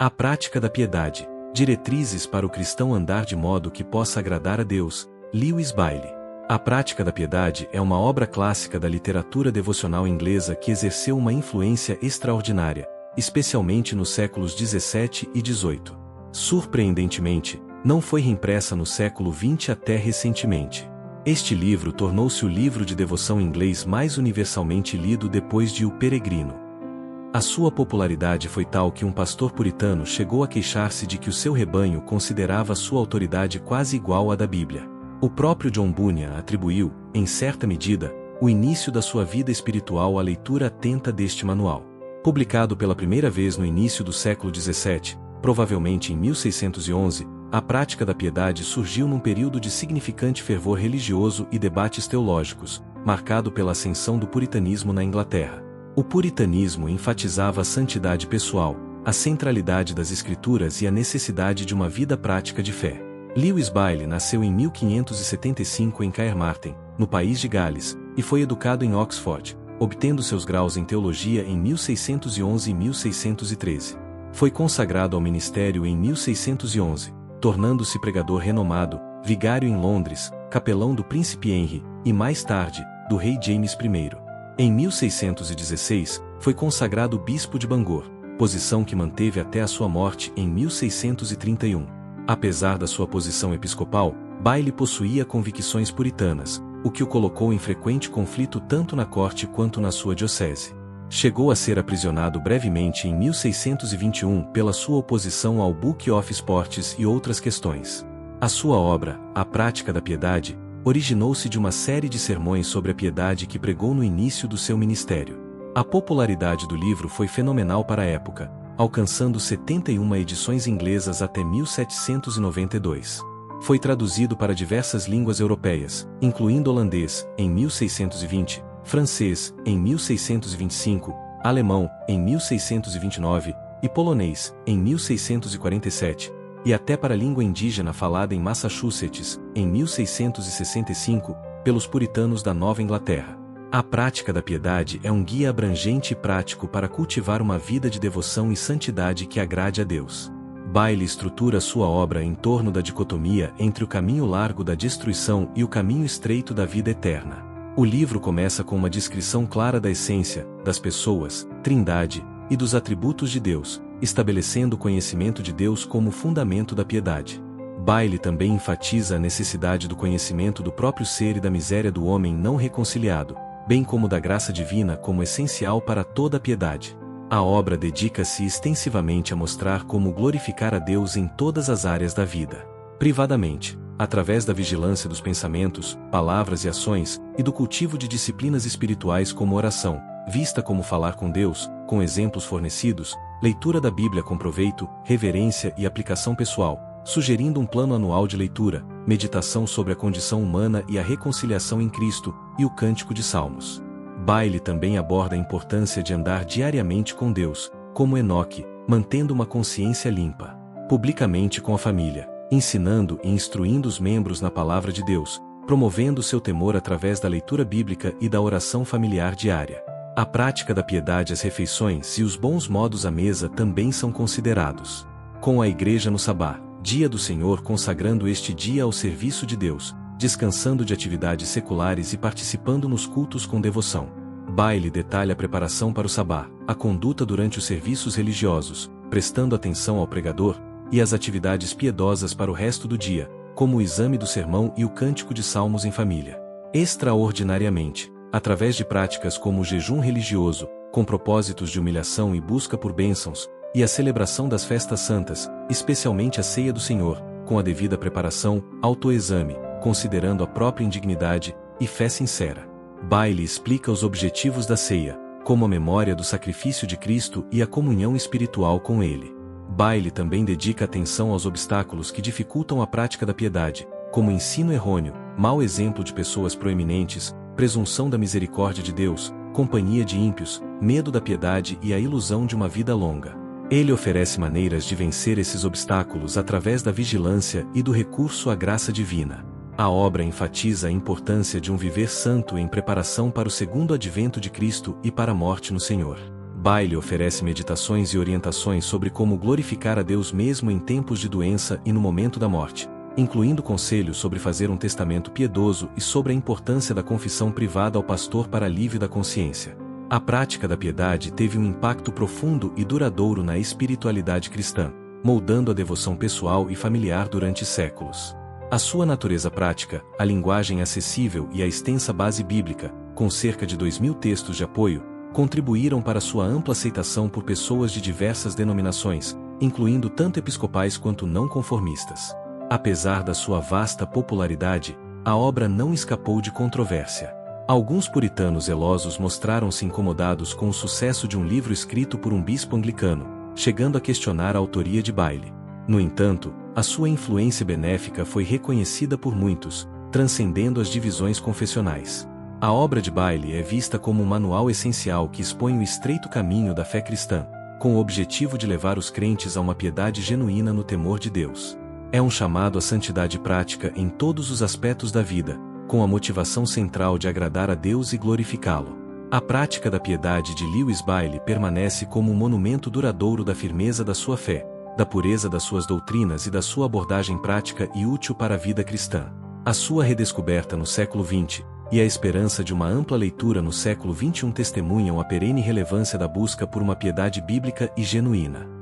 A prática da piedade. Diretrizes para o cristão andar de modo que possa agradar a Deus. Lewis Bailey. A Prática da Piedade é uma obra clássica da literatura devocional inglesa que exerceu uma influência extraordinária, especialmente nos séculos 17 e 18. Surpreendentemente, não foi reimpressa no século 20 até recentemente. Este livro tornou-se o livro de devoção inglês mais universalmente lido depois de O Peregrino. A sua popularidade foi tal que um pastor puritano chegou a queixar-se de que o seu rebanho considerava sua autoridade quase igual à da Bíblia. O próprio John Bunyan atribuiu, em certa medida, o início da sua vida espiritual à leitura atenta deste manual. Publicado pela primeira vez no início do século XVII, provavelmente em 1611, a Prática da Piedade surgiu num período de significante fervor religioso e debates teológicos, marcado pela ascensão do puritanismo na Inglaterra. O puritanismo enfatizava a santidade pessoal, a centralidade das Escrituras e a necessidade de uma vida prática de fé. Lewis Bailey nasceu em 1575 em Caermarthen, no país de Gales, e foi educado em Oxford, obtendo seus graus em teologia em 1611 e 1613. Foi consagrado ao ministério em 1611, tornando-se pregador renomado, vigário em Londres, capelão do príncipe Henry, e mais tarde, do rei James I. Em 1616, foi consagrado bispo de Bangor, posição que manteve até a sua morte em 1631. Apesar da sua posição episcopal, Bailey possuía convicções puritanas, o que o colocou em frequente conflito tanto na corte quanto na sua diocese. Chegou a ser aprisionado brevemente em 1621 pela sua oposição ao Book of Sports e outras questões. A sua obra, A Prática da Piedade, originou-se de uma série de sermões sobre a piedade que pregou no início do seu ministério. A popularidade do livro foi fenomenal para a época, alcançando 71 edições inglesas até 1792. Foi traduzido para diversas línguas europeias, incluindo holandês, em 1620, francês, em 1625, alemão, em 1629, e polonês, em 1647, e até para a língua indígena falada em Massachusetts, em 1665, pelos puritanos da Nova Inglaterra. A Prática da Piedade é um guia abrangente e prático para cultivar uma vida de devoção e santidade que agrade a Deus. Bailey estrutura sua obra em torno da dicotomia entre o caminho largo da destruição e o caminho estreito da vida eterna. O livro começa com uma descrição clara da essência, das pessoas, trindade, e dos atributos de Deus, estabelecendo o conhecimento de Deus como fundamento da piedade. Bailey também enfatiza a necessidade do conhecimento do próprio ser e da miséria do homem não reconciliado, bem como da graça divina como essencial para toda a piedade. A obra dedica-se extensivamente a mostrar como glorificar a Deus em todas as áreas da vida. Privadamente, através da vigilância dos pensamentos, palavras e ações, e do cultivo de disciplinas espirituais como oração, vista como falar com Deus, com exemplos fornecidos, leitura da Bíblia com proveito, reverência e aplicação pessoal, sugerindo um plano anual de leitura, meditação sobre a condição humana e a reconciliação em Cristo, e o Cântico de Salmos. Bailey também aborda a importância de andar diariamente com Deus, como Enoque, mantendo uma consciência limpa, publicamente com a família, ensinando e instruindo os membros na palavra de Deus, promovendo seu temor através da leitura bíblica e da oração familiar diária. A prática da piedade às refeições e os bons modos à mesa também são considerados. Com a igreja no Sabá, dia do Senhor, consagrando este dia ao serviço de Deus, descansando de atividades seculares e participando nos cultos com devoção. Bailey detalha a preparação para o Sabá, a conduta durante os serviços religiosos, prestando atenção ao pregador, e as atividades piedosas para o resto do dia, como o exame do sermão e o cântico de salmos em família. Extraordinariamente, através de práticas como o jejum religioso, com propósitos de humilhação e busca por bênçãos, e a celebração das festas santas, especialmente a ceia do Senhor, com a devida preparação, autoexame, considerando a própria indignidade, e fé sincera. Bailey explica os objetivos da ceia, como a memória do sacrifício de Cristo e a comunhão espiritual com Ele. Bailey também dedica atenção aos obstáculos que dificultam a prática da piedade, como ensino errôneo, mau exemplo de pessoas proeminentes, presunção da misericórdia de Deus, companhia de ímpios, medo da piedade e a ilusão de uma vida longa. Ele oferece maneiras de vencer esses obstáculos através da vigilância e do recurso à graça divina. A obra enfatiza a importância de um viver santo em preparação para o segundo advento de Cristo e para a morte no Senhor. Bailey oferece meditações e orientações sobre como glorificar a Deus mesmo em tempos de doença e no momento da morte, incluindo conselhos sobre fazer um testamento piedoso e sobre a importância da confissão privada ao pastor para alívio da consciência. A prática da piedade teve um impacto profundo e duradouro na espiritualidade cristã, moldando a devoção pessoal e familiar durante séculos. A sua natureza prática, a linguagem acessível e a extensa base bíblica, com cerca de 2.000 textos de apoio, contribuíram para sua ampla aceitação por pessoas de diversas denominações, incluindo tanto episcopais quanto não conformistas. Apesar da sua vasta popularidade, a obra não escapou de controvérsia. Alguns puritanos zelosos mostraram-se incomodados com o sucesso de um livro escrito por um bispo anglicano, chegando a questionar a autoria de Bailey. No entanto, a sua influência benéfica foi reconhecida por muitos, transcendendo as divisões confessionais. A obra de Bailey é vista como um manual essencial que expõe o estreito caminho da fé cristã, com o objetivo de levar os crentes a uma piedade genuína no temor de Deus. É um chamado à santidade prática em todos os aspectos da vida, com a motivação central de agradar a Deus e glorificá-lo. A prática da piedade de Lewis Bailey permanece como um monumento duradouro da firmeza da sua fé, da pureza das suas doutrinas e da sua abordagem prática e útil para a vida cristã. A sua redescoberta no século XX, e a esperança de uma ampla leitura no século XXI testemunham a perene relevância da busca por uma piedade bíblica e genuína.